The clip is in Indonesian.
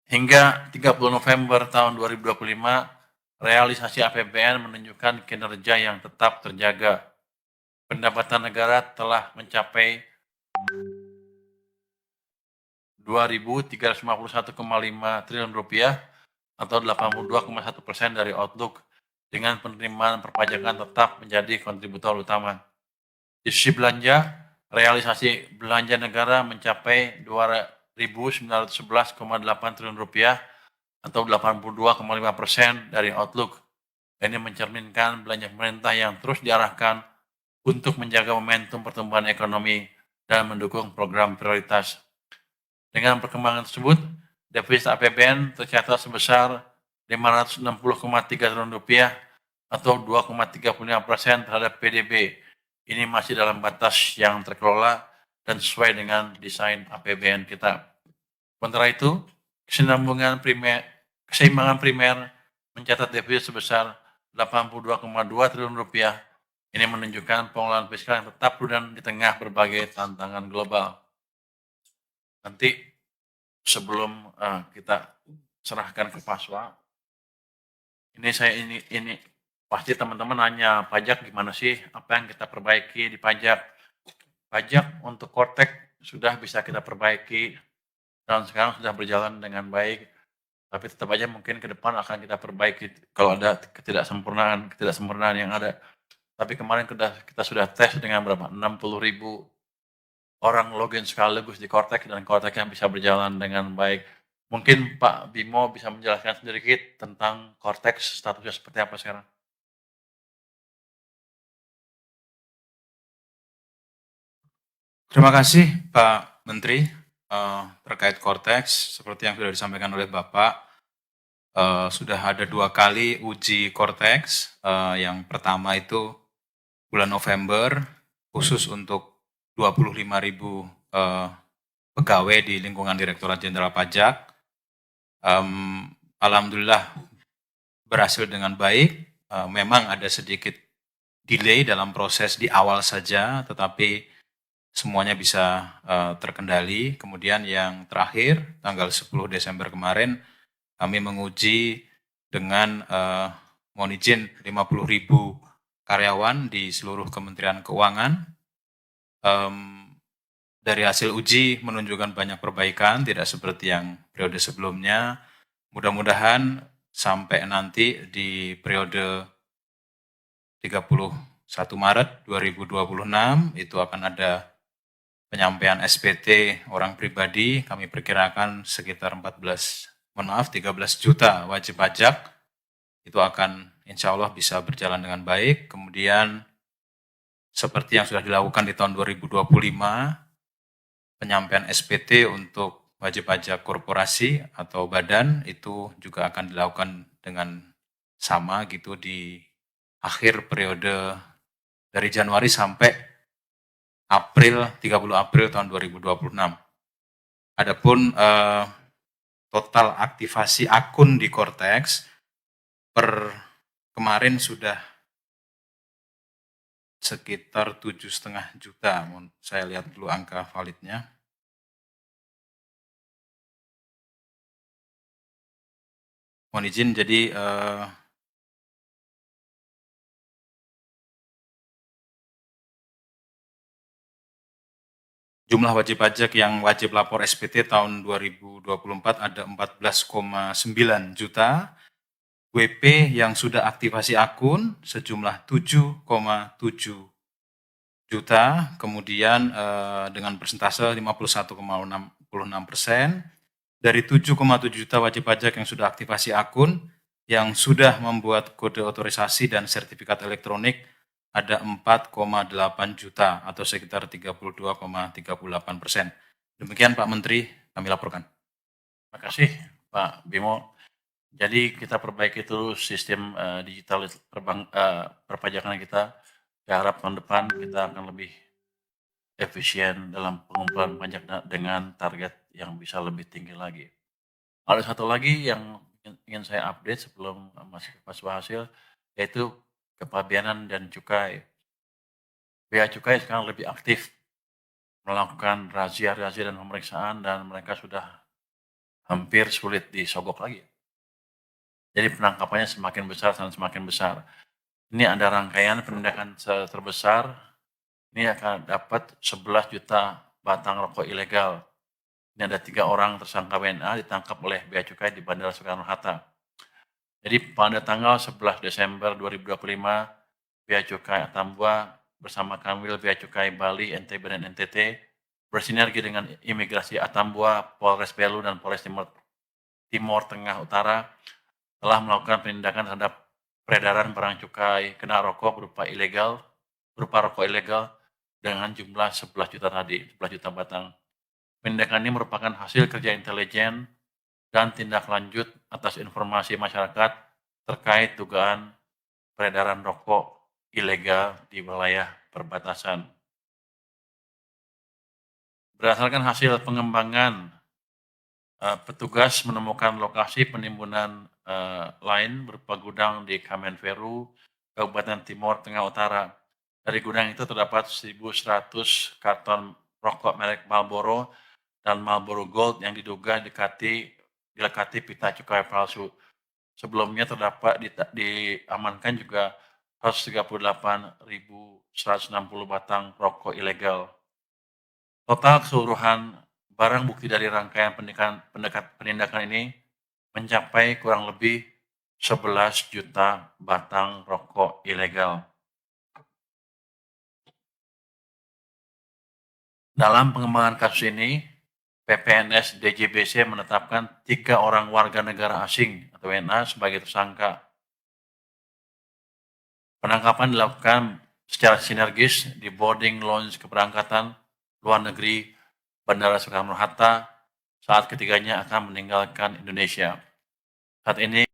Hingga 30 November tahun 2025, realisasi APBN menunjukkan kinerja yang tetap terjaga. Pendapatan negara telah mencapai 2.351,5 triliun rupiah atau 82,1% dari outlook, dengan penerimaan perpajakan tetap menjadi kontributor utama. Di sisi belanja, realisasi belanja negara mencapai 2.911,8 triliun rupiah atau 82,5% dari outlook. Ini mencerminkan belanja pemerintah yang terus diarahkan untuk menjaga momentum pertumbuhan ekonomi dan mendukung program prioritas. Dengan perkembangan tersebut, defisit APBN tercatat sebesar 560,3 triliun rupiah atau 2,35% terhadap PDB. Ini masih dalam batas yang terkelola dan sesuai dengan desain APBN kita. Sementara itu, keseimbangan primer mencatat defisit sebesar 82,2 triliun rupiah. Ini menunjukkan pengelolaan fiskal yang tetap prudent di tengah berbagai tantangan global. Nanti sebelum kita serahkan ke Paswa, ini pasti teman-teman nanya pajak gimana sih, apa yang kita perbaiki di pajak. Pajak untuk Kortek sudah bisa kita perbaiki dan sekarang sudah berjalan dengan baik, tapi tetap aja mungkin ke depan akan kita perbaiki kalau ada ketidaksempurnaan yang ada. Tapi kemarin kita sudah tes dengan berapa? 60.000 orang login sekaligus di Kortek dan Korteknya bisa berjalan dengan baik. Mungkin Pak Bimo bisa menjelaskan sedikit tentang Kortek statusnya seperti apa sekarang. Terima kasih Pak Menteri. Terkait Cortex, seperti yang sudah disampaikan oleh Bapak, sudah ada 2 kali uji Cortex. Yang pertama itu bulan November, khusus untuk 25.000 pegawai di lingkungan Direktorat Jenderal Pajak. Alhamdulillah berhasil dengan baik. Memang ada sedikit delay dalam proses di awal saja, tetapi semuanya bisa terkendali. Kemudian yang terakhir, tanggal 10 Desember kemarin, kami menguji dengan mohon izin 50.000 karyawan di seluruh Kementerian Keuangan. Dari hasil uji menunjukkan banyak perbaikan, tidak seperti yang periode sebelumnya. Mudah-mudahan sampai nanti di periode 31 Maret 2026 itu akan ada penyampaian SPT orang pribadi. Kami perkirakan sekitar 13 juta wajib pajak. Itu akan insya Allah bisa berjalan dengan baik. Kemudian seperti yang sudah dilakukan di tahun 2025, penyampaian SPT untuk wajib pajak korporasi atau badan itu juga akan dilakukan dengan sama gitu di akhir periode dari Januari sampai 30 April tahun 2026. Adapun total aktivasi akun di Cortex per kemarin sudah sekitar 7,5 juta. Saya lihat dulu angka validnya. Mohon izin, jadi jumlah wajib pajak yang wajib lapor SPT tahun 2024 ada 14,9 juta. WP yang sudah aktivasi akun sejumlah 7,7 juta, kemudian dengan persentase 51,66%. Dari 7,7 juta wajib pajak yang sudah aktivasi akun, yang sudah membuat kode otorisasi dan sertifikat elektronik ada 4,8 juta atau sekitar 32,38%. Demikian Pak Menteri, kami laporkan. Terima kasih Pak Bimo. Jadi kita perbaiki terus sistem digital perpajakan kita. Saya harap tahun depan kita akan lebih efisien dalam pengumpulan pajak dengan target yang bisa lebih tinggi lagi. Ada satu lagi yang ingin saya update sebelum masuk ke Paswa hasil, yaitu kepabeanan dan cukai. Bea Cukai sekarang lebih aktif melakukan razia dan pemeriksaan, dan mereka sudah hampir sulit disogok lagi. Jadi penangkapannya semakin besar dan semakin besar. Ini ada rangkaian penindakan terbesar, ini akan dapat 11 juta batang rokok ilegal. Ini ada 3 orang tersangka WNA ditangkap oleh Bea Cukai di Bandara Soekarno-Hatta. Jadi pada tanggal 11 Desember 2025, Bea Cukai Atambua bersama Kanwil Bea Cukai Bali, NTB, dan NTT bersinergi dengan Imigrasi Atambua, Polres Belu, dan Polres Timur Tengah Utara telah melakukan penindakan terhadap peredaran barang cukai kena rokok berupa rokok ilegal dengan jumlah 11 juta tadi, 11 juta batang. Penindakan ini merupakan hasil kerja intelijen dan tindak lanjut atas informasi masyarakat terkait dugaan peredaran rokok ilegal di wilayah perbatasan. Berdasarkan hasil pengembangan, petugas menemukan lokasi penimbunan lain berupa gudang di Kamenveru, Kabupaten Timur Tengah Utara. Dari gudang itu terdapat 1.100 karton rokok merek Marlboro dan Marlboro Gold yang diduga dilekati pita cukai palsu. Sebelumnya diamankan juga 138.160 batang rokok ilegal. Total keseluruhan barang bukti dari rangkaian penindakan ini mencapai kurang lebih 11 juta batang rokok ilegal. Dalam pengembangan kasus ini, PPNS DJBC menetapkan 3 orang warga negara asing atau WNA sebagai tersangka. Penangkapan dilakukan secara sinergis di boarding lounge keberangkatan luar negeri Bandara Soekarno-Hatta saat ketiganya akan meninggalkan Indonesia. Saat ini